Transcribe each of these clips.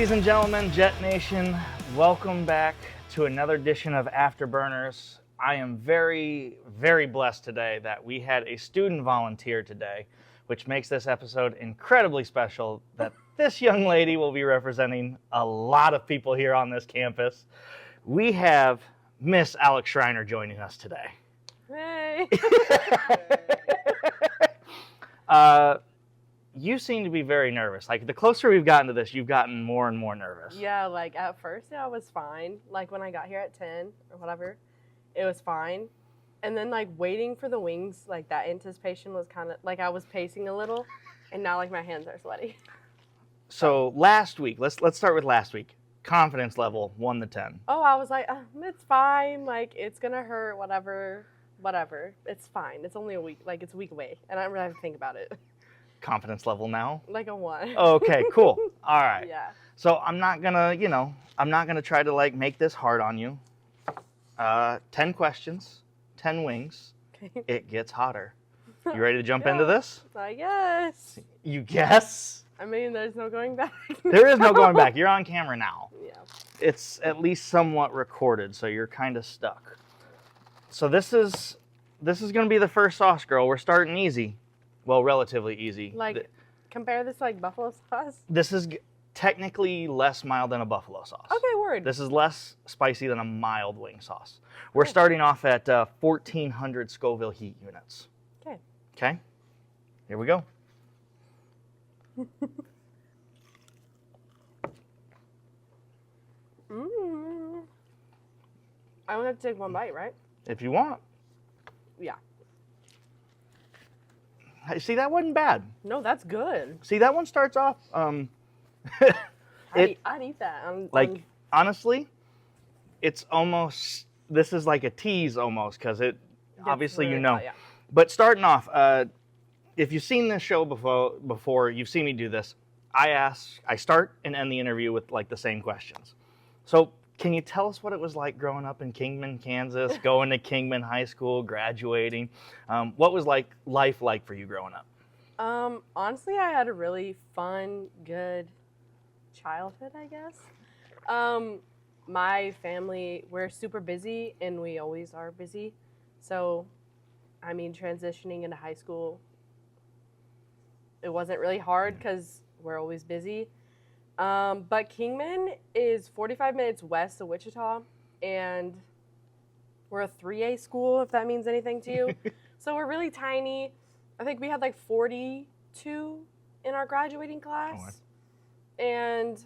Ladies and gentlemen, Jet Nation, welcome back to another edition of Afterburners. I am very, very blessed today that we had a student volunteer today, which makes this episode incredibly special that this young lady will be representing a lot of people here on this campus. We have Miss Alex Schreiner joining us today. Hey! You seem to be very nervous. Like, the closer we've gotten to this, you've gotten more and more nervous. Yeah, like, at first, I was fine. Like, when I got here at 10 or whatever, it was fine. And then, like, waiting for the wings, like, that anticipation was kind of, like, I was pacing a little, and now, like, my hands are sweaty. So, last week, let's start with last week. Confidence level, 1 to 10. Oh, I was like, it's fine. Like, it's going to hurt, whatever. It's fine. It's only a week. Like, it's a week away, and I don't really have to think about it. Confidence level now? Like a 1. Okay, cool. All right. Yeah. So I'm not gonna try to like make this hard on you. 10 questions, 10 wings. Okay. It gets hotter. You ready to jump into this? I guess. You guess? I mean, there's no going back. There is no going back. You're on camera now. Yeah. It's at least somewhat recorded, so you're kind of stuck. So this is gonna be the first sauce, girl. We're starting easy. Well, relatively easy. Like, compare this to, like, buffalo sauce? This is technically less mild than a buffalo sauce. Okay, word. This is less spicy than a mild wing sauce. We're starting off at 1,400 Scoville heat units. Okay. Okay? Here we go. Mmm. I only have to take one bite, right? If you want. Yeah. See, that wasn't bad. No, that's good. See, that one starts off, I'd eat that. Honestly, it's almost, this is like a tease almost, because it, obviously really you know. hot, yeah. But starting off, if you've seen this show before, you've seen me do this. I start and end the interview with like the same questions. So can you tell us what it was like growing up in Kingman, Kansas, going to Kingman High School, graduating? What was life like for you growing up? Honestly, I had a really fun, good childhood, I guess. My family, we're super busy, and we always are busy. So, I mean, transitioning into high school, it wasn't really hard because we're always busy. But Kingman is 45 minutes west of Wichita, and we're a 3A school, if that means anything to you. So we're really tiny. I think we had like 42 in our graduating class. Oh, and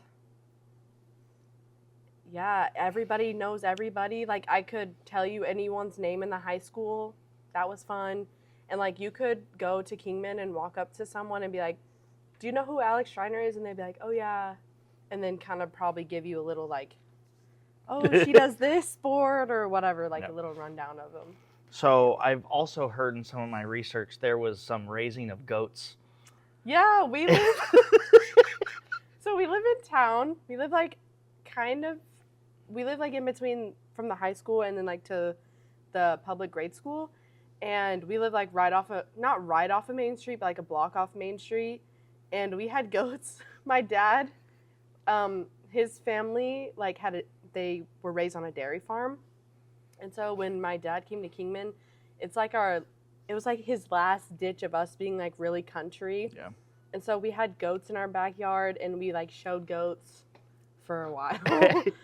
yeah, everybody knows everybody. Like, I could tell you anyone's name in the high school. That was fun. And like, you could go to Kingman and walk up to someone and be like, do you know who Alex Schreiner is? And they'd be like, oh yeah. And then kind of probably give you a little like, oh, she does this sport or whatever, like a little rundown of them. So I've also heard in some of my research there was some raising of goats. Yeah, we live. So we live in town. We live like in between from the high school and then like to the public grade school. And we live like not right off of Main Street, but like a block off Main Street. And we had goats. My dad, his family they were raised on a dairy farm. And so when my dad came to Kingman, it was like his last ditch of us being like really country. Yeah. And so we had goats in our backyard, and we like showed goats for a while.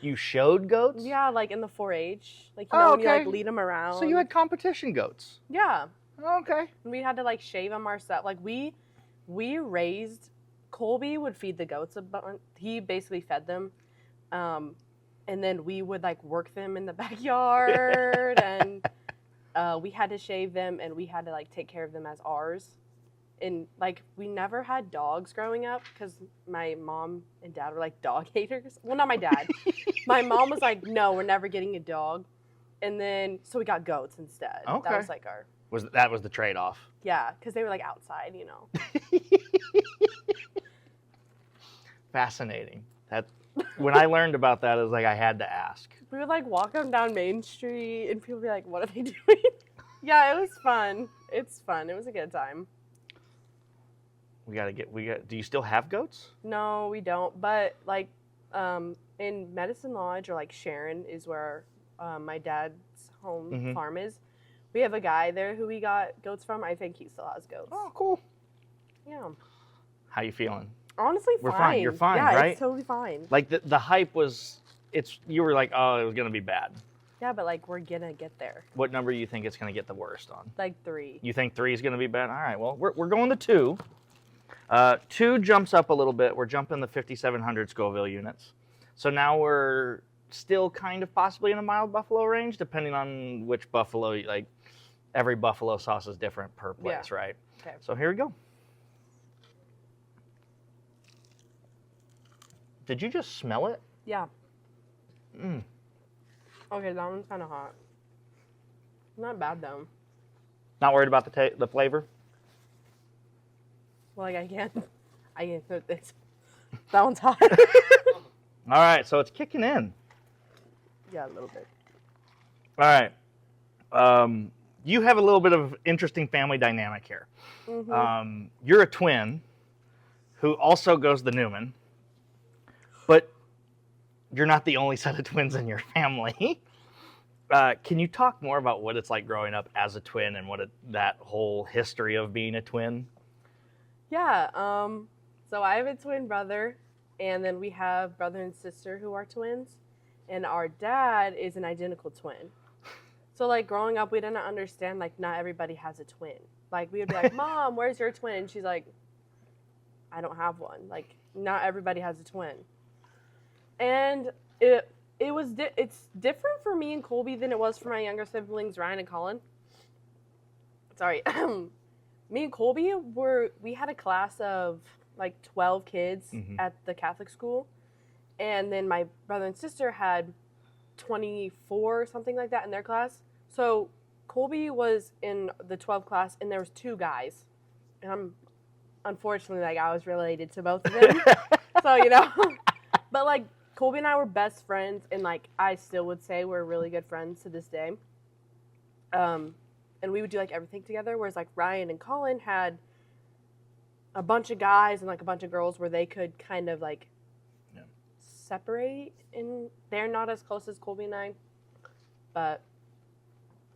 You showed goats? Yeah, like in the 4-H. Like, when you like lead them around. So you had competition goats? Yeah. Okay. And we had to like shave them ourselves. Like we raised, Colby would feed the goats a bunch. He basically fed them. And then we would like work them in the backyard and we had to shave them and we had to like take care of them as ours. And like, we never had dogs growing up because my mom and dad were like dog haters. Well, not my dad. My mom was like, no, we're never getting a dog. And then, so we got goats instead. Okay. That was like That was the trade-off. Yeah, because they were like outside, you know. Fascinating. When I learned about that, it was like I had to ask. We would like walk them down Main Street and people would be like, what are they doing? Yeah, it was fun. It's fun. It was a good time. Do you still have goats? No, we don't. But like In Medicine Lodge, or like Sharon is where my dad's home farm is. We have a guy there who we got goats from. I think he still has goats. Oh, cool. Yeah. How you feeling? Honestly, We're fine. You're fine, yeah, right? It's totally fine. Like the hype was, you were like, oh, it was gonna be bad. Yeah, but like we're gonna get there. What number do you think it's gonna get the worst on? Like 3. You think 3 is gonna be bad? All right. Well, we're going to 2. 2 jumps up a little bit. We're jumping the 5,700 Scoville units. So now we're still kind of possibly in a mild buffalo range, depending on which buffalo. Like every buffalo sauce is different per place, right? Okay. So here we go. Did you just smell it? Yeah. Okay, that one's kind of hot. Not bad though. Not worried about the flavor? Well, like I can't put this. That one's hot. All right, so it's kicking in. Yeah, a little bit. All right. You have a little bit of interesting family dynamic here. You're a twin who also goes to Newman, but you're not the only set of twins in your family. Can you talk more about what it's like growing up as a twin and that whole history of being a twin? Yeah. So I have a twin brother, and then we have brother and sister who are twins, and our dad is an identical twin. So like growing up, we didn't understand like not everybody has a twin. Like we would be like, Mom, where's your twin? And she's like, I don't have one. Like not everybody has a twin. And it's different for me and Colby than it was for my younger siblings, Ryan and Colin. Sorry. Me and Colby we had a class of like 12 kids at the Catholic school. And then my brother and sister had 24 or something like that in their class. So Colby was in the 12 class and there was 2 guys. And unfortunately, like I was related to both of them. So, but like Colby and I were best friends, and like I still would say we're really good friends to this day. And we would do like everything together, whereas like Ryan and Colin had a bunch of guys and like a bunch of girls where they could kind of like separate, and they're not as close as Colby and I. But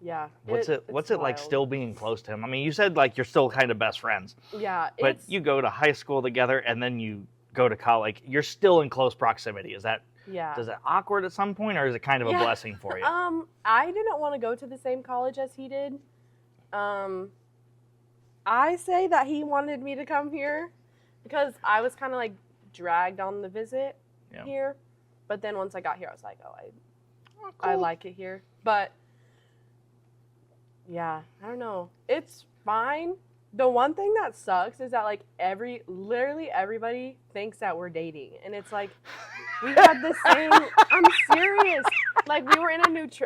yeah. What's it like still being close to him? I mean, you said like you're still kind of best friends. Yeah. But you go to high school together and then you go to college. Like, you're still in close proximity. Is that does it awkward at some point, or is it kind of a blessing for you? I didn't want to go to the same college as he did. I say that he wanted me to come here because I was kind of like dragged on the visit here. But then once I got here, I was like, cool. I like it here. But yeah, I don't know. It's fine. The one thing that sucks is that like literally everybody thinks that we're dating, and it's like we had the same. I'm serious. Like we were in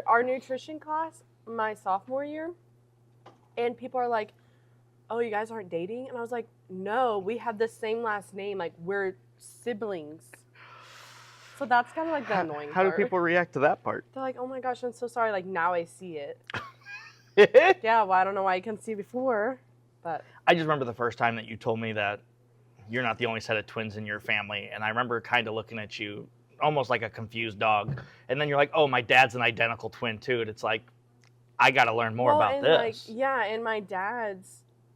our nutrition class my sophomore year, and people are like, "Oh, you guys aren't dating?" And I was like, "No, we have the same last name. Like we're siblings." So that's kind of like the annoying part. How do people react to that part? They're like, "Oh my gosh, I'm so sorry." Like now I see it. Yeah, well, I don't know why I couldn't see before. But I just remember the first time that you told me that you're not the only set of twins in your family, and I remember kind of looking at you almost like a confused dog, and then you're like, "Oh, my dad's an identical twin too," and it's like, I got to learn more about this. Like, yeah, and my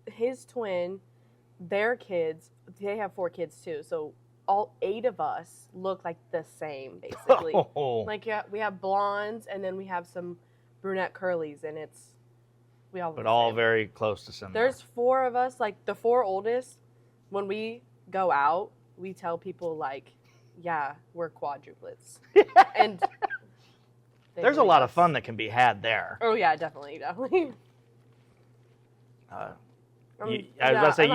his twin, their kids, they have 4 kids too, so all 8 of us look like the same basically. Like we have blondes, and then we have some brunette curlies, and we all but all very close to similar. There's 4 of us, like the 4 oldest. When we go out, we tell people like, yeah, we're quadruplets. And there's a lot of fun that can be had there. Oh yeah, definitely. I was about to say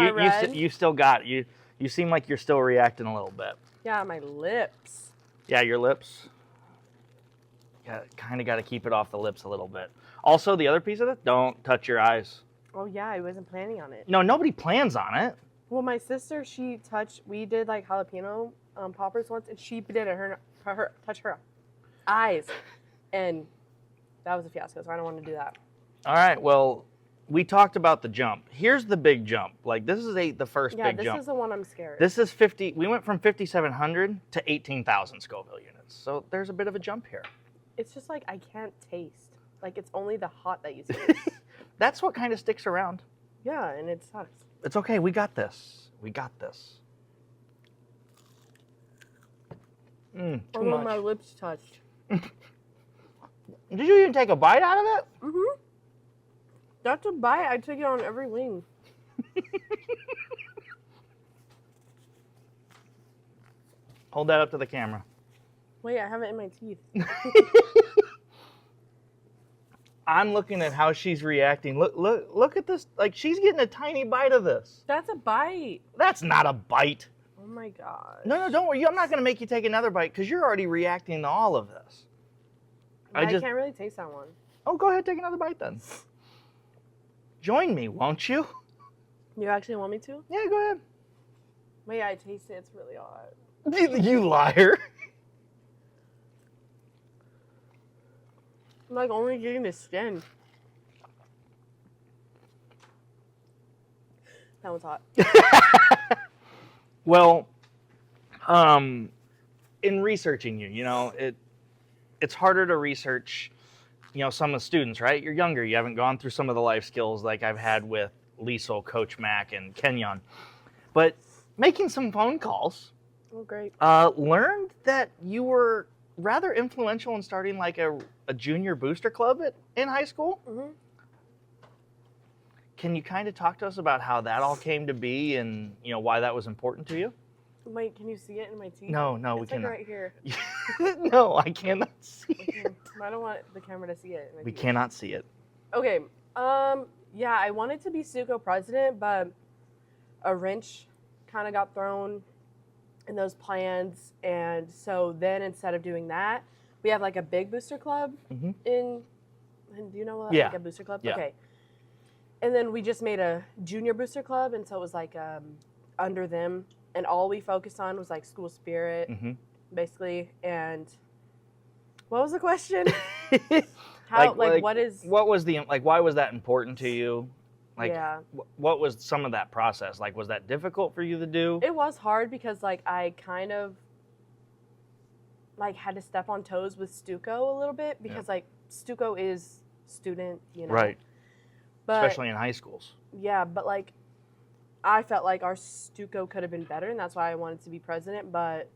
you still got you seem like you're still reacting a little bit. Yeah, my lips. Yeah, your lips. Kind of got to keep it off the lips a little bit. Also, the other piece of it, don't touch your eyes. Oh, yeah, I wasn't planning on it. No, nobody plans on it. Well, my sister, we did like jalapeno poppers once, and she did it, touch her eyes. And that was a fiasco, so I don't want to do that. All right, well, we talked about the jump. Here's the big jump. Like, this is the first big jump. Yeah, this is the one I'm scared. This is 50. We went from 5,700 to 18,000 Scoville units. So there's a bit of a jump here. It's just like I can't taste. Like, it's only the hot that you taste. That's what kind of sticks around. Yeah, and it sucks. It's okay. We got this. We got this. Too much. My lips touched. Did you even take a bite out of it? Mm-hmm. That's a bite. I took it on every wing. Hold that up to the camera. Wait, I have it in my teeth. I'm looking at how she's reacting. Look at this. Like, she's getting a tiny bite of this. That's a bite. That's not a bite. Oh my gosh. No, don't worry. I'm not going to make you take another bite because you're already reacting to all of this. I can't really taste that one. Oh, go ahead, take another bite then. Join me, won't you? You actually want me to? Yeah, go ahead. Wait, I taste it. It's really hot. You liar. I'm like only getting the skin. That one's hot. Well, in researching you, it's harder to research, some of the students, right? You're younger. You haven't gone through some of the life skills like I've had with Liesel, Coach Mack, and Kenyon. But making some phone calls. Oh, great. Learned that you were rather influential in starting like a junior booster club in high school. Mm-hmm. Can you kind of talk to us about how that all came to be and, why that was important to you? Wait, can you see it in my teeth? No, we it's like cannot. right here. No, I cannot see it. I don't want the camera to see it. We cannot see it. Okay. Yeah, I wanted to be SAAC president, but a wrench kind of got thrown in those plans, and so then instead of doing that, we have like a big booster club Mm-hmm. do you know what? Yeah. Like a booster club? Yeah. Okay. And then we just made a junior booster club, and so it was like under them, and all we focused on was like school spirit, Mm-hmm. basically. And what was the question? How what was why was that important to you? Like, yeah. What was some of that process? Like, was that difficult for you to do? It was hard because like I kind of like had to step on toes with Stuco a little bit because like Stuco is student, Right. But, especially in high schools. Yeah, but like I felt like our Stuco could have been better, and that's why I wanted to be president, but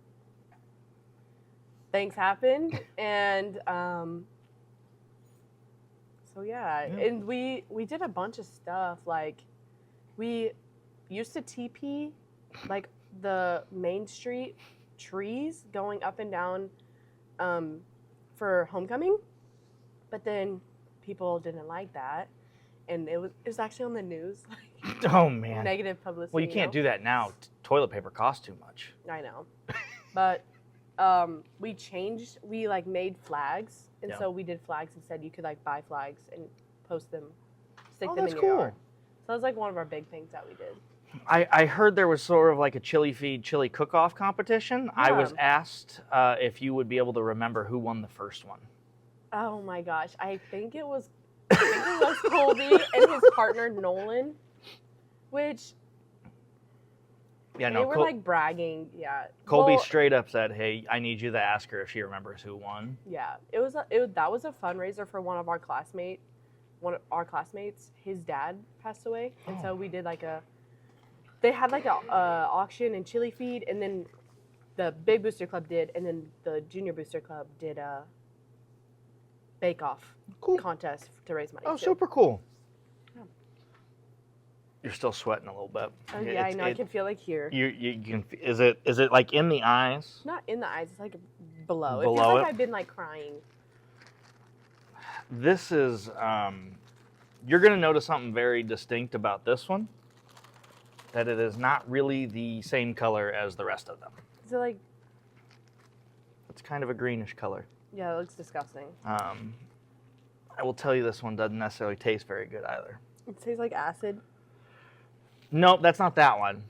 things happened, and so yeah, and we did a bunch of stuff. Like we used to TP like the Main Street trees going up and down for homecoming, but then people didn't like that, and it was actually on the news. Like, oh man, negative publicity. Well, you can't do that now. Toilet paper costs too much. I know, but we like made flags, and so we did flags instead. You could like buy flags and post them, stick them in your yard. So that was like one of our big things that we did. I heard there was sort of like a chili cook-off competition. Yeah. I was asked if you would be able to remember who won the first one. Oh my gosh, I think it was Colby and his partner Nolan, which they were like bragging. Yeah, Colby straight up said, "Hey, I need you to ask her if she remembers who won." Yeah, that was a fundraiser for one of our classmates. His dad passed away, and so we did like they had like a auction and chili feed, and then the big booster club did, and then the junior booster club did a bake-off contest to raise money. Oh, super cool. Yeah. You're still sweating a little bit. Oh yeah, I know. I can feel like here. You can. Is it like in the eyes? Not in the eyes. It's like below. It Below feels like it? I've been like crying. This is. You're gonna notice something very distinct about this one. That it is not really the same color as the rest of them. Is it like? It's kind of a greenish color. Yeah, it looks disgusting. I will tell you this one doesn't necessarily taste very good either. It tastes like acid. Nope, that's not that one.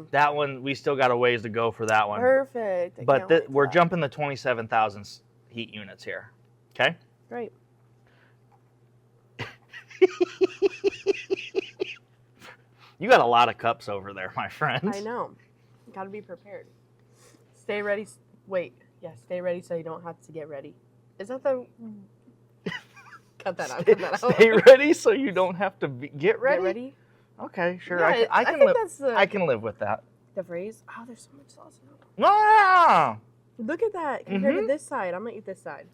That one, we still got a ways to go for that one. Perfect. But we're jumping the 27,000 heat units here. Okay? Great. You got a lot of cups over there, my friend. I know. Got to be prepared. Stay ready. Wait. Yeah, stay ready so you don't have to get ready. Is that the... Cut that out. Cut that out. Stay ready so you don't have to get ready? Get ready? Okay, sure. Yeah, I can think live. that's the, I can live with that. the phrase. Oh, there's so much sauce in it. No! Look at that compared to this side. I'm going to eat this side.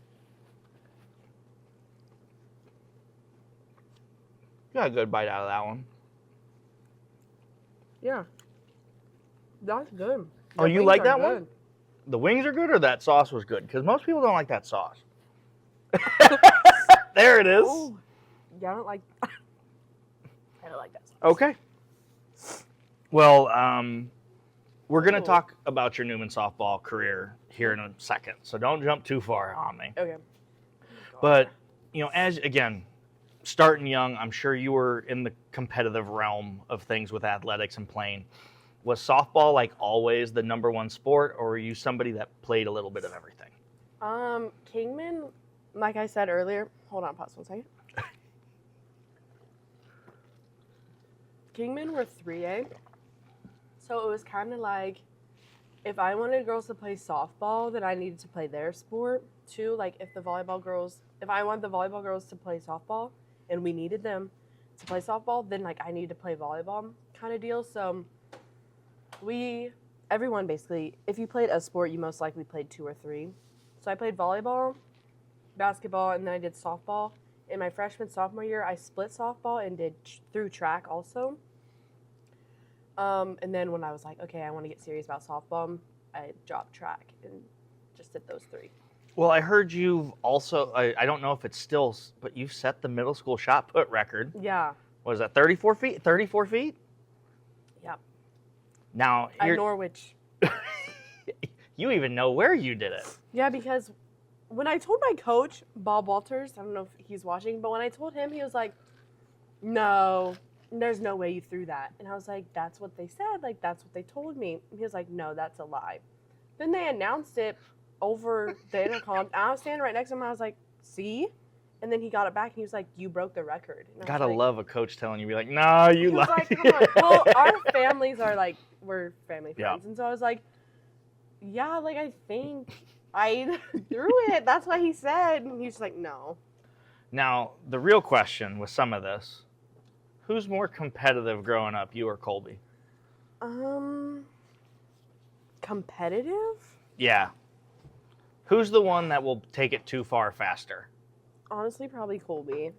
Got a good bite out of that one. Yeah. That's good. Oh, you like that one? The wings are good or that sauce was good? Because most people don't like that sauce. There it is. Ooh. Yeah, I don't like that sauce. Okay. Well, we're going to talk about your Newman softball career here in a second. So don't jump too far on me. Okay. But, as, again, starting young, I'm sure you were in the competitive realm of things with athletics and playing. Was softball like always the number one sport, or were you somebody that played a little bit of everything? Kingman, like I said earlier, hold on, pause 1 second. Kingman were 3A, so it was kind of like if I wanted girls to play softball, then I needed to play their sport too. Like if I wanted the volleyball girls to play softball, and we needed them to play softball, then like I needed to play volleyball kind of deal. So everyone basically, if you played a sport, you most likely played 2 or 3. So I played volleyball, basketball, and then I did softball. In my freshman, sophomore year, I split softball and did through track also. And then when I was like, okay, I want to get serious about softball, I dropped track and just did those 3. Well, I heard you've also, I don't know if it's still, but you've set the middle school shot put record. Yeah. What is that, 34 feet? 34 feet? Yep. Now, At Norwich. You even know where you did it. Yeah, because when I told my coach, Bob Walters, I don't know if he's watching, but when I told him, he was like, no, there's no way you threw that. And I was like, that's what they said. Like, that's what they told me. And he was like, no, that's a lie. Then they announced it over the intercom. And I was standing right next to him. And I was like, see? And then he got it back and he was like, you broke the record. Gotta love a coach telling you, be like, no, you lied. Like, come on. Well, our families are like, we're family friends. Yeah. And so I was like, yeah, like I think I threw it. That's what he said. And he's like, no. Now, the real question with some of this, who's more competitive growing up, you or Colby? Competitive? Yeah. Who's the one that will take it too far faster? Honestly, probably Colby.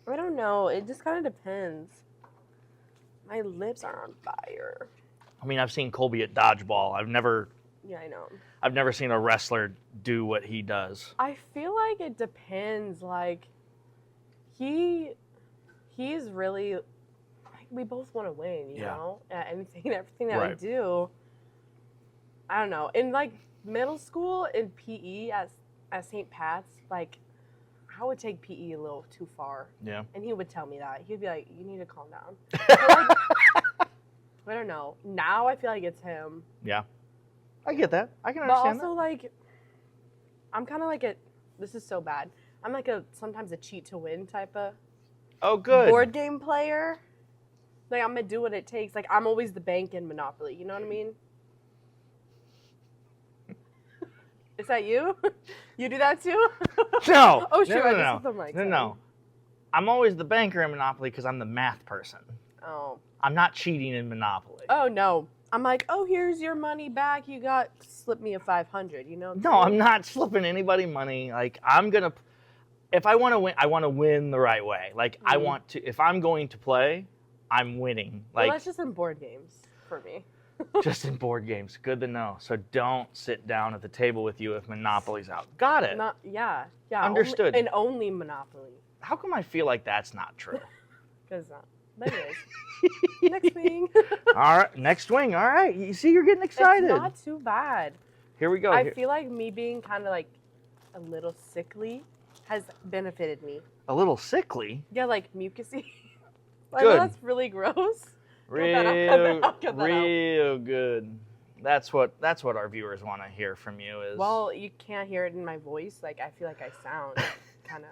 I don't know. It just kind of depends. My lips are on fire. I mean, I've seen Colby at dodgeball. Yeah, I know. I've never seen a wrestler do what he does. I feel like it depends. Like, he's really, like, we both want to win, you know, at anything and everything that we do. I don't know. In, like, middle school, in PE at St. Pat's, like, I would take PE a little too far. Yeah. And he would tell me that. He'd be like, you need to calm down. Like, I don't know. Now I feel like it's him. Yeah. I get that. I can understand that. But also, like, I'm kind of like this is so bad. I'm like sometimes a cheat to win type of board game player. Like, I'm going to do what it takes. Like, I'm always the bank in Monopoly. You know what I mean? Is that you? You do that too? No. Oh, shoot. No. I'm always the banker in Monopoly because I'm the math person. Oh. I'm not cheating in Monopoly. Oh, no. I'm like, oh, here's your money back. You slip me a 500, you know? No, I'm not slipping anybody money. Like, if I want to win, I want to win the right way. Like, I want to, if I'm going to play, I'm winning. Like, well, that's just in board games for me. Just in board games. Good to know. So don't sit down at the table with you if Monopoly's out. Got it. Yeah. Understood. Only Monopoly. How come I feel like that's not true? Because anyways. Next thing. All right. Next swing. All right. You see, you're getting excited. It's not too bad. Here we go. I feel like me being kind of like a little sickly has benefited me. A little sickly? Yeah, like mucusy. I Good. know that's really gross. Real good. That's what our viewers want to hear from you is. Well, you can't hear it in my voice. Like, I feel like I sound kind of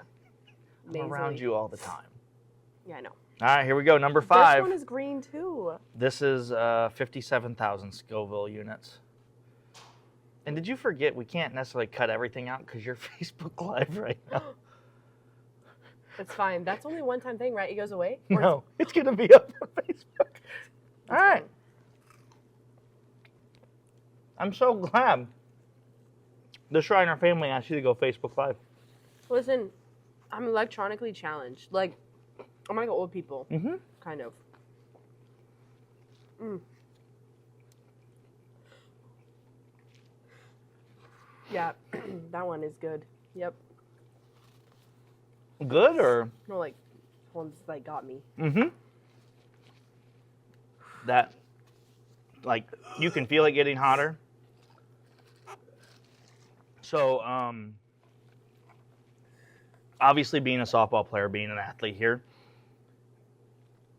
nasally. I'm around you all the time. Yeah, I know. All right, here we go. Number This 5. one is green too. This is 57,000 Scoville units. And did you forget we can't necessarily cut everything out because you're Facebook Live right now? It's fine. That's only a one-time thing, right? It goes away? No, it's going to be up on Facebook. All right. Fine. I'm so glad the Schreiner family asked you to go Facebook Live. Listen, I'm electronically challenged. Like, I'm like old people, kind of. Yeah, that one is good. Yep. Good or? No, like, ones that got me. That, like, you can feel it getting hotter. So, obviously being a softball player, being an athlete here,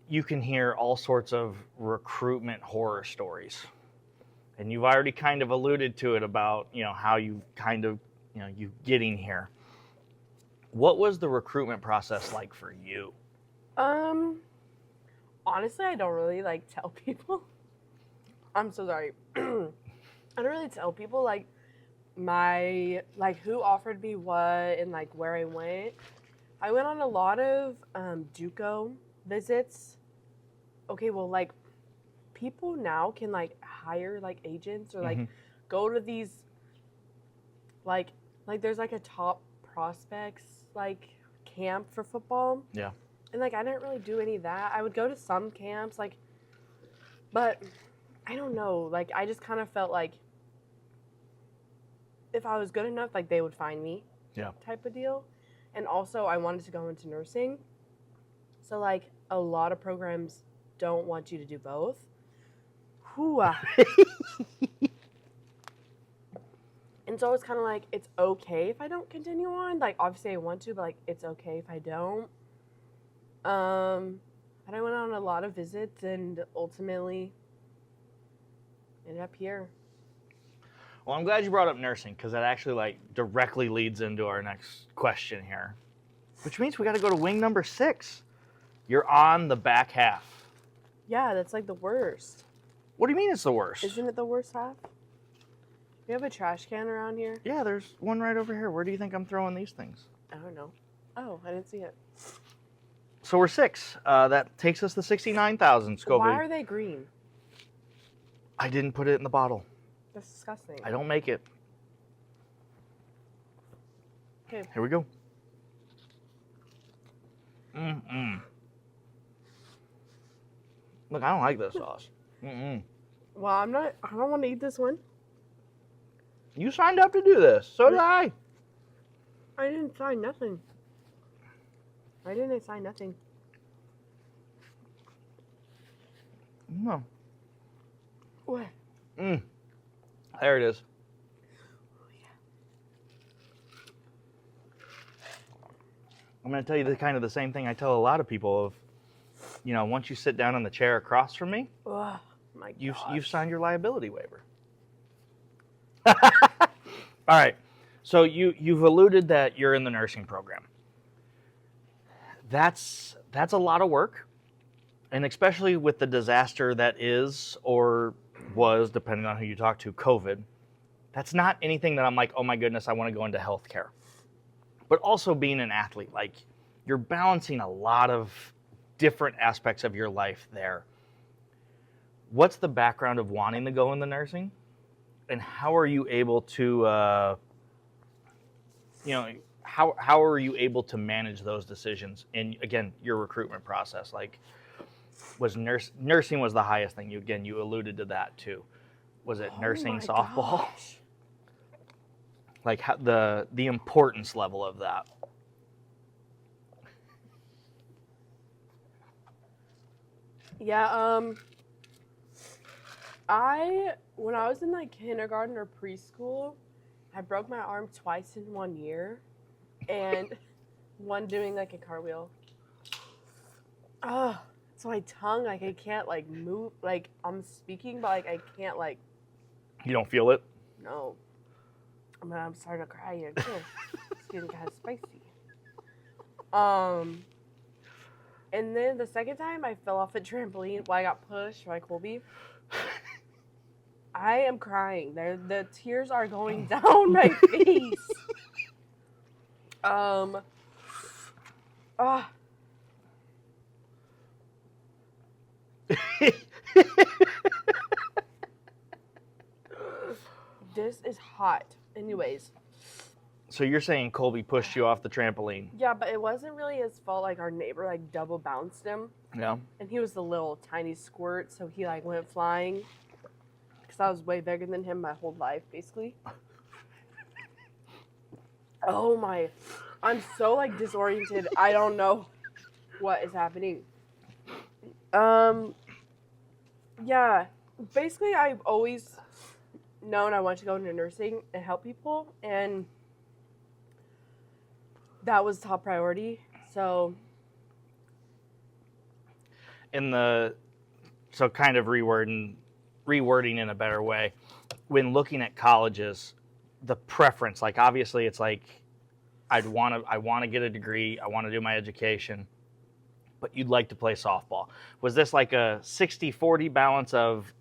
you can hear all sorts of recruitment horror stories. And you've already kind of alluded to it about, how you kind of, you getting here. What was the recruitment process like for you? Honestly, I don't really, like, tell people. I'm so sorry. I don't really tell people, like, who offered me what and, like, where I went. I went on a lot of JUCO visits. Okay, well, like, people now can, like, hire, like, agents or, like, go to these, like, there's, like, a top prospects, like, camp for football. Yeah. And, like, I didn't really do any of that. I would go to some camps, like, but I don't know. Like, I just kind of felt like if I was good enough, like, they would find me. Yeah. Type of deal. And also, I wanted to go into nursing. So, like, a lot of programs don't want you to do both. And so it's kind of like, it's okay if I don't continue on. Like, obviously I want to, but, like, it's okay if I don't. But I went on a lot of visits and ultimately ended up here. Well, I'm glad you brought up nursing because that actually, like, directly leads into our next question here, which means we got to go to wing number 6. You're on the back half. Yeah, that's, like, the worst. What do you mean it's the worst? Isn't it the worst half? You have a trash can around here? Yeah, there's one right over here. Where do you think I'm throwing these things? I don't know. Oh, I didn't see it. So we're 6. That takes us to 69,000 Scoville. Why are they green? I didn't put it in the bottle. That's disgusting. I don't make it. Okay. Here we go. Look, I don't like this sauce. Well, I don't want to eat this one. You signed up to do this. So did I. I didn't sign nothing. Why didn't I sign nothing? No. What? There it is. Oh, yeah. I'm going to tell you the same thing I tell a lot of people of, once you sit down in the chair across from me, Oh, my gosh. you've signed your liability waiver. All right. So you've alluded that you're in the nursing program. That's a lot of work. And especially with the disaster that is or was, depending on who you talk to, COVID, that's not anything that I'm like, oh my goodness, I want to go into healthcare. But also being an athlete, like you're balancing a lot of different aspects of your life there. What's the background of wanting to go into nursing? And how are you able to, how are you able to manage those decisions? And again, your recruitment process, like, was nursing was the highest thing. You alluded to that too. Was it nursing, softball? Gosh. Like the importance level of that. Yeah, when I was in like kindergarten or preschool, I broke my arm twice in 1 year, and one doing like a cartwheel. Oh, so my tongue, like I can't like move, like I'm speaking, but like I can't like. You don't feel it? No. I'm starting to cry again. It's getting kind of spicy. And then the second time I fell off a trampoline while I got pushed by Colby. I am crying. The tears are going down my face. Ah. This is hot. Anyways. So you're saying Colby pushed you off the trampoline? Yeah, but it wasn't really his fault. Like, our neighbor, like, double bounced him. Yeah. And he was the little tiny squirt, so he, like, went flying. Because I was way bigger than him my whole life, basically. Oh, my. I'm so, like, disoriented. I don't know what is happening. Yeah. Basically, I've always known I wanted to go into nursing and help people, and that was top priority. So so kind of rewording in a better way, when looking at colleges, the preference, like obviously it's like I want to get a degree, I want to do my education, but you'd like to play softball. Was this like a 60-40 balance of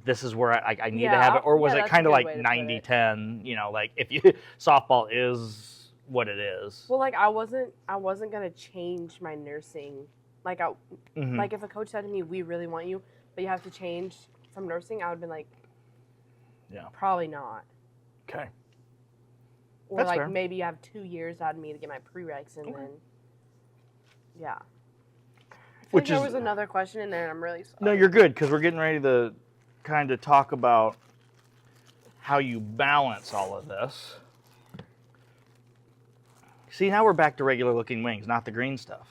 this is where I need to have it, or was it kind of like 90-10, you know, like if you softball is what it is? Well, like I wasn't gonna change my nursing. Like like if a coach said to me, "We really want you, but you have to change from nursing," I would have been like, "Yeah, probably not." Okay. Or That's like fair. maybe you have 2 years out of me to get my prereqs, and then yeah. Which there is, was another question in there, and I'm really sorry. No, you're good, because we're getting ready to kind of talk about how you balance all of this. See, now we're back to regular looking wings, not the green stuff.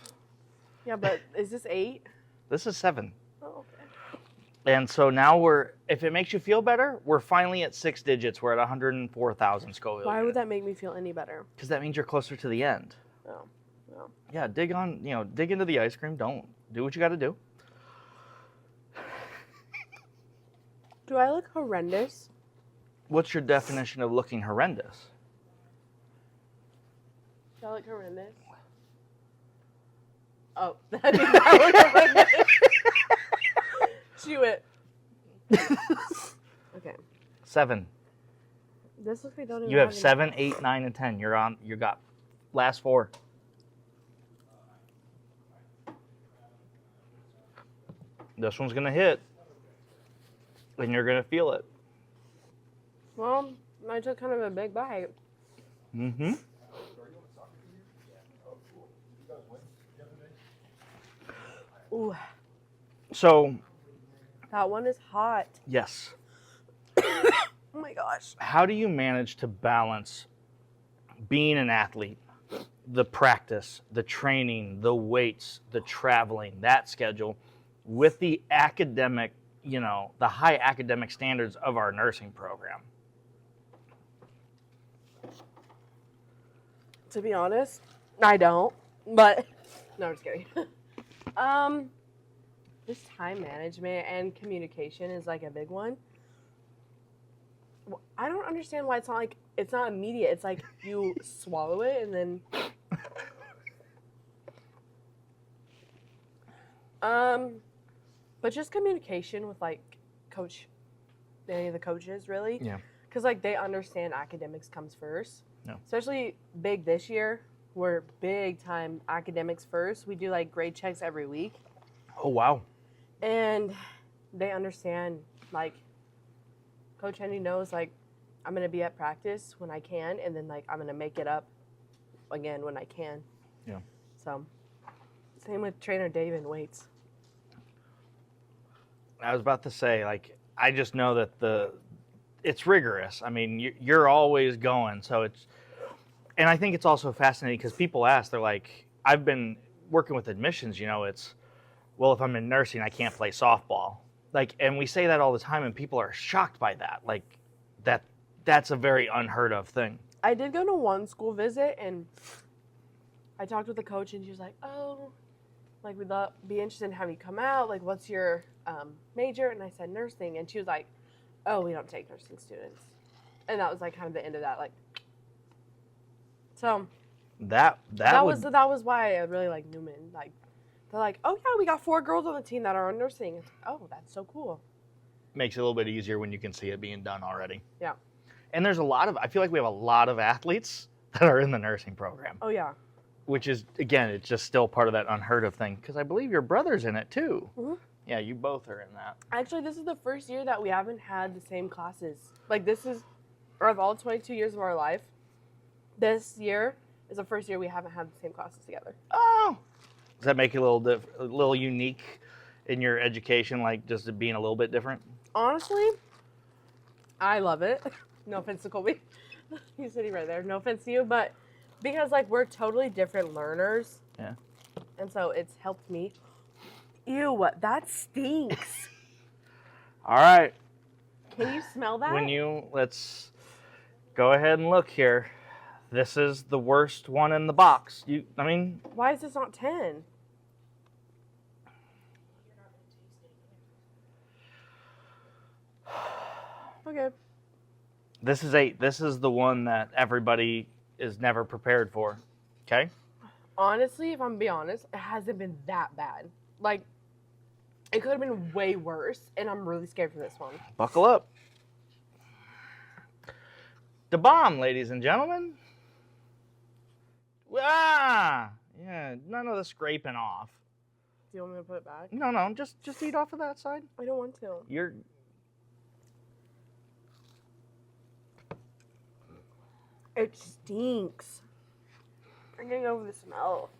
Yeah, but is this 8? This is 7. Oh, okay. And so now if it makes you feel better, we're finally at 6 digits. We're at 104,000 Scoville. Why would that make me feel any better? Because that means you're closer to the end. Oh, no. Yeah, dig into the ice cream. Don't do what you got to do. Do I look horrendous? What's your definition of looking horrendous? Do I look horrendous? Oh, that means I look horrendous. Chew it. Okay. 7. This looks like I don't even You have any- 7, 8, 9, and 10. You got last 4. This one's gonna hit, and you're gonna feel it. Well, I took kind of a big bite. Mm-hmm. Ooh, So, that one is hot. yes. Oh my gosh. How do you manage to balance being an athlete, the practice, the training, the weights, the traveling, that schedule, with the academic, the high academic standards of our nursing program? To be honest, I don't. But no, I'm just kidding. Just time management and communication is like a big one. I don't understand why it's not immediate. It's like you swallow it and then but just communication with like any of the coaches really. Yeah. Cuz like they understand academics comes first. Yeah. Especially big this year. We're big time academics first. We do like grade checks every week. Oh, wow. And they understand, like, Coach Henry knows, like, I'm going to be at practice when I can, and then, like, I'm going to make it up again when I can. Yeah. So, same with Trainer Dave and weights. I was about to say, like, I just know that it's rigorous. I mean, you're always going, so and I think it's also fascinating because people ask, they're like, I've been working with admissions, it's, well, if I'm in nursing, I can't play softball. Like, and we say that all the time, and people are shocked by that. Like, that's a very unheard of thing. I did go to one school visit, and I talked with the coach, and she was like, oh, like, we'd be interested in having you come out. Like, what's your major? And I said nursing, and she was like, oh, we don't take nursing students. And that was, like, kind of the end of that, like. So that was why I really like Newman. Like, they're like, oh yeah, we got 4 girls on the team that are in nursing. It's, oh, that's so cool. Makes it a little bit easier when you can see it being done already. Yeah. And there's I feel like we have a lot of athletes that are in the nursing program. Oh yeah. Which is, again, it's just still part of that unheard of thing. Because I believe your brother's in it too. Mm-hmm. Yeah, you both are in that. Actually, this is the first year that we haven't had the same classes. Like this is, or of all 22 years of our life, this year is the first year we haven't had the same classes together. Oh. Does that make it a little unique in your education, like just it being a little bit different? Honestly, I love it. No offense to Colby. He's sitting right there. No offense to you, but because like we're totally different learners. Yeah. And so it's helped me. Ew, that stinks. All right. Can you smell that? Let's go ahead and look here. This is the worst one in the box. Why is this not 10? Okay. This is 8. This is the one that everybody is never prepared for. Okay? Honestly, if I'm gonna be honest, it hasn't been that bad. Like, it could have been way worse, and I'm really scared for this one. Buckle up. The bomb, ladies and gentlemen. Ah! Yeah, none of the scraping off. Do you want me to put it back? No, just eat off of that side. I don't want to. It stinks. I'm getting over the smell.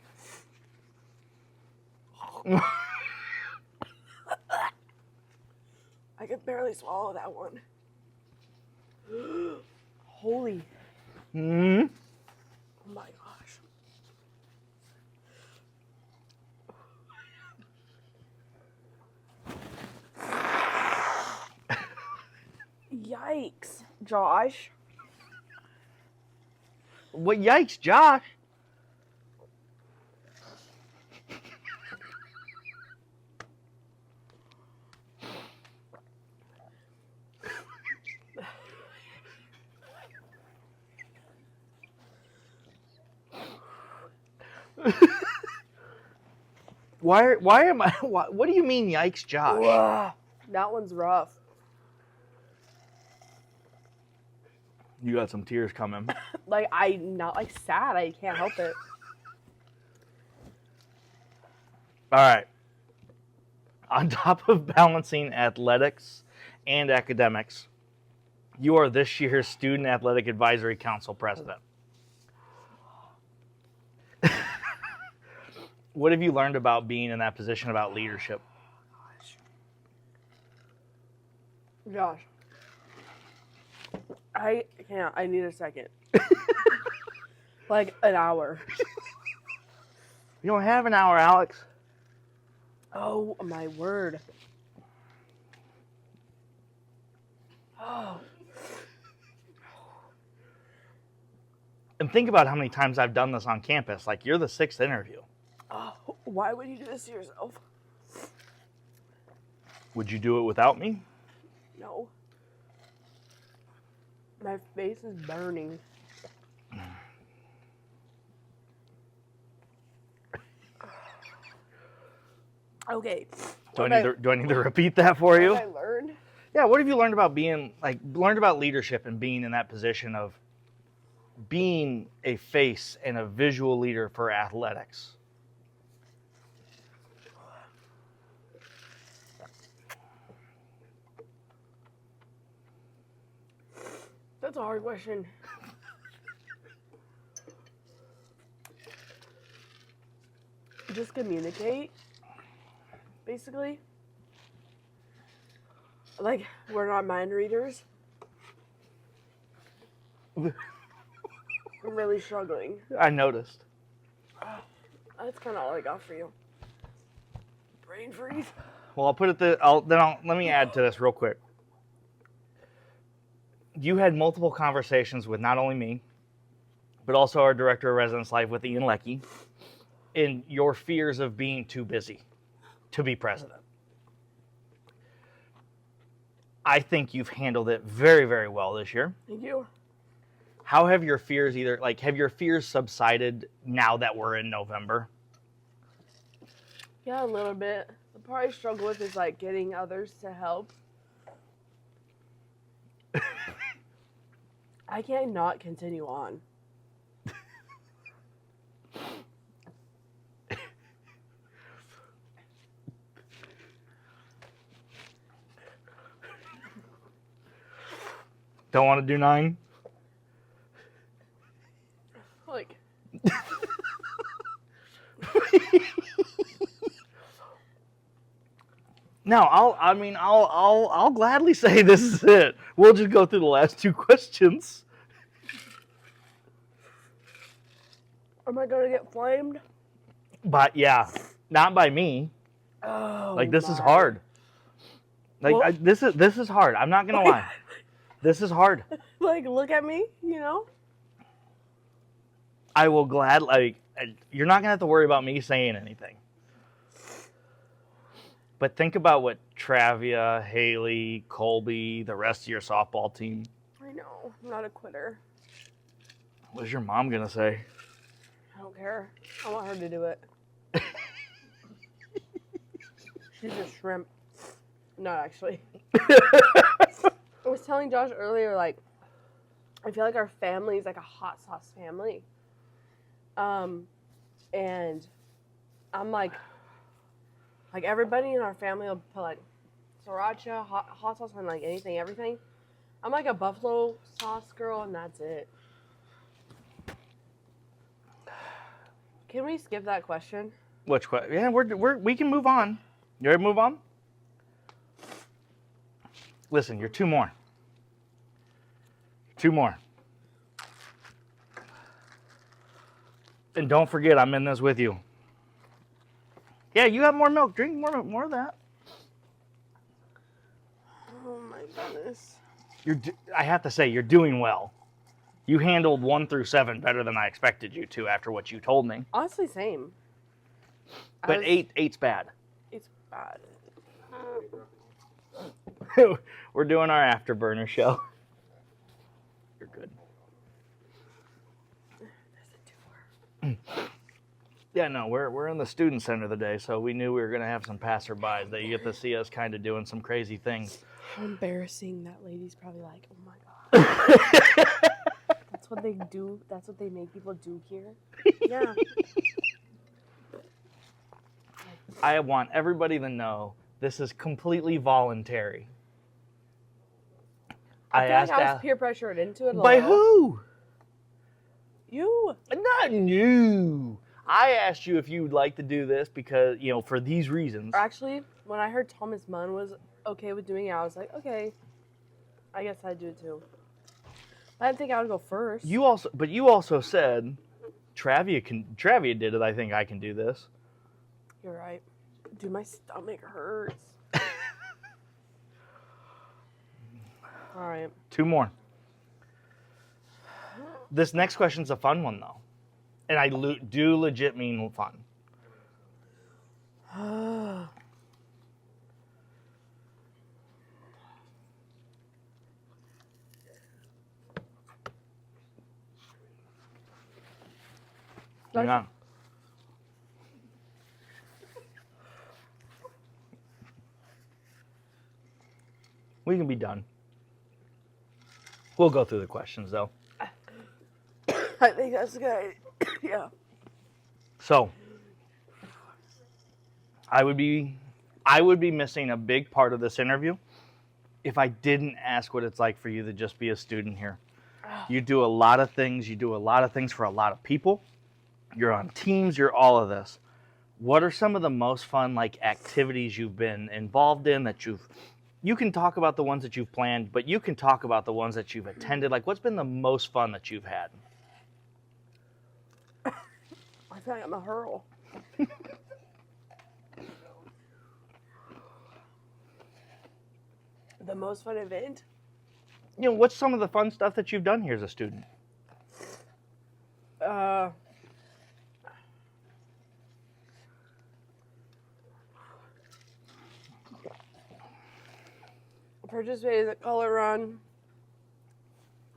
I could barely swallow that one. Holy. Hmm. Oh my gosh. Yikes, Josh. What? Yikes, Josh. Why am I? What do you mean, yikes, Josh? Ugh, that one's rough. You got some tears coming. Like, I'm not like sad. I can't help it. All right. On top of balancing athletics and academics, you are this year's Student Athletic Advisory Council president. What have you learned about being in that position about leadership? Josh. I can't. I need a second. Like an hour. You don't have an hour, Alex. Oh, my word. Oh. And think about how many times I've done this on campus. Like, you're the 6th interview. Oh, why would you do this to yourself? Would you do it without me? No. My face is burning. Okay. Do I need to repeat that for you? What I learned? Yeah, what have you learned about learned about leadership and being in that position of being a face and a visual leader for athletics? That's a hard question. Just communicate, basically. Like, we're not mind readers. I'm really struggling. I noticed. That's kind of all I got for you. Brain freeze. Well, let me add to this real quick. You had multiple conversations with not only me, but also our director of residence life with Ian Leckie, in your fears of being too busy to be president. I think you've handled it very, very well this year. Thank you. How have your fears have your fears subsided now that we're in November? Yeah, a little bit. The part I struggle with is like getting others to help. I can't not continue on. Don't want to do 9? Like, No, I'll gladly say this is it. We'll just go through the last 2 questions. am I gonna get flamed? But yeah, not by me. Oh, Like, this is my. hard. Like, Well- this is hard. I'm not gonna lie. This is hard. Like, look at me, you know? I will you're not gonna have to worry about me saying anything. But think about what Travia, Haley, Colby, the rest of your softball team. I know. I'm not a quitter. What's your mom gonna say? I don't care. I want her to do it. She's a shrimp. Not actually. I was telling Josh earlier, like, I feel like our family is like a hot sauce family. And I'm like everybody in our family will put like sriracha, hot sauce on like anything, everything. I'm like a buffalo sauce girl, and that's it. Can we skip that question? Which question? Yeah, we can move on. You ready to move on? Listen, you're 2 more. 2 more. And don't forget, I'm in this with you. Yeah, you have more milk. Drink more of that. Oh my goodness. I have to say, you're doing well. You handled 1 through 7 better than I expected you to after what you told me. Honestly, same. But 8's bad. It's bad. We're doing our Afterburner show. You're good. Yeah, no, we're in the student center today, so we knew we were going to have some passerbys that you get to see us kind of doing some crazy things. How embarrassing. That lady's probably like, oh my God. That's what they do. That's what they make people do here. Yeah. I want everybody to know this is completely voluntary. I feel like I was peer pressured into it. By who? You. Not you. I asked you if you'd like to do this because, for these reasons. Actually, when I heard Thomas Munn was okay with doing it, I was like, okay, I guess I'd do it too. I didn't think I would go first. You also said, Travia did it, I think I can do this. You're right. Dude, my stomach hurts. All right. 2 more. This next question's a fun one, though. And I do legit mean fun. Hang on. We can be done. We'll go through the questions, though. I think that's good. Yeah. So, I would be missing a big part of this interview if I didn't ask what it's like for you to just be a student here. You do a lot of things. You do a lot of things for a lot of people. You're on teams. You're all of this. What are some of the most fun activities you've been involved in that you can talk about the ones that you've planned, but you can talk about the ones that you've attended. What's been the most fun that you've had? I feel like I'm a hurl. The most fun event? What's some of the fun stuff that you've done here as a student? Participated in the color run.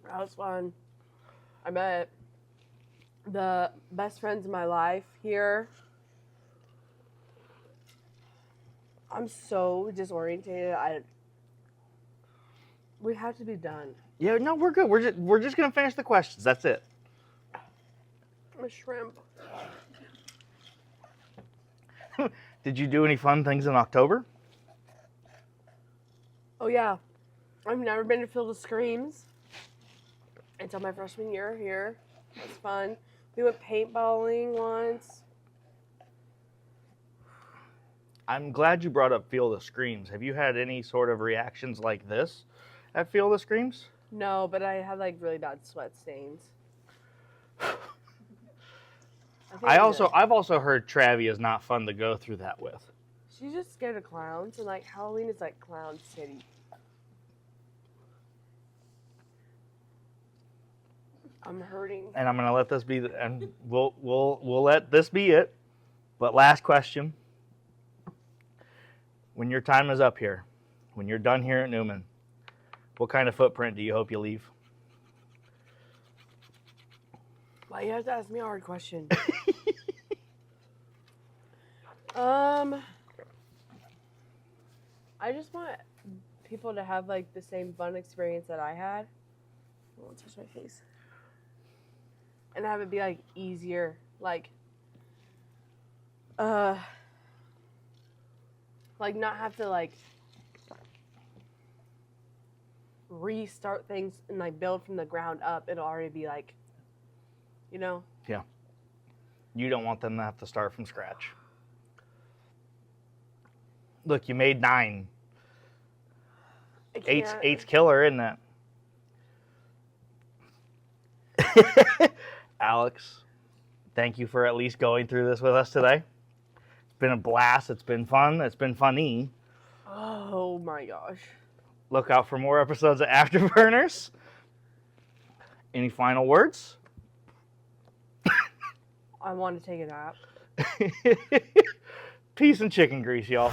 That was fun. I met the best friends in my life here. I'm so disorientated. We have to be done. Yeah, no, we're good. We're just gonna finish the questions. That's it. I'm a shrimp. Did you do any fun things in October? Oh yeah, I've never been to Field of Screams until my freshman year here. It was fun. We went paintballing once. I'm glad you brought up Field of Screams. Have you had any sort of reactions like this at Field of Screams? No, but I had like really bad sweat stains. I've also heard Travie is not fun to go through that with. She's just scared of clowns, and like Halloween is like clown city. I'm hurting. And I'm gonna let this be, and we'll let this be it. But last question: when your time is up here, when you're done here at Newman, what kind of footprint do you hope you leave? Why you have to ask me a hard question? I just want people to have like the same fun experience that I had. I won't touch my face. And have it be like easier, like not have to like restart things and like build from the ground up. It'll already be like, you know? Yeah. You don't want them to have to start from scratch. Look, you made 9. Eight's killer, isn't it? Alex, thank you for at least going through this with us today. It's been a blast. It's been fun. It's been funny. Oh my gosh. Look out for more episodes of Afterburners. Any final words? I want to take a nap. Peace and chicken grease, y'all.